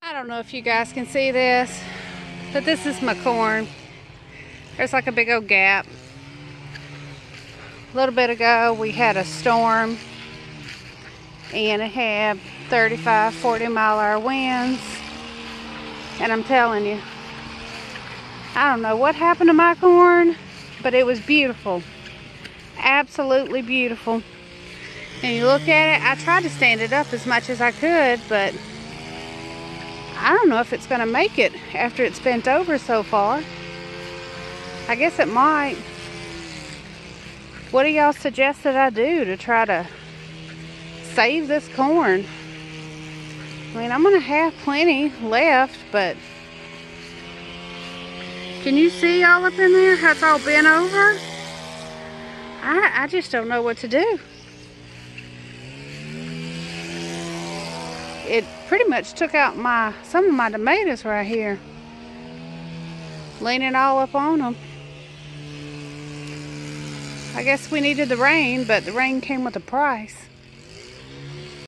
I don't know if you guys can see this, but this is my corn. There's like a big old gap. A little bit ago we had a storm and it had 35, 40-mile-an-hour winds. And I'm telling you, I don't know what happened to my corn, but it was beautiful. Absolutely beautiful. And you look at it, I tried to stand it up as much as I could, but I don't know if it's going to make it after it's bent over so far. I guess it might. What do y'all suggest that I do to try to save this corn? I mean, I'm going to have plenty left, but can you see all up in there how it's all bent over? I just don't know what to do. It pretty much took out some of my tomatoes right here. Leaning all up on them. I guess we needed the rain, but the rain came with a price.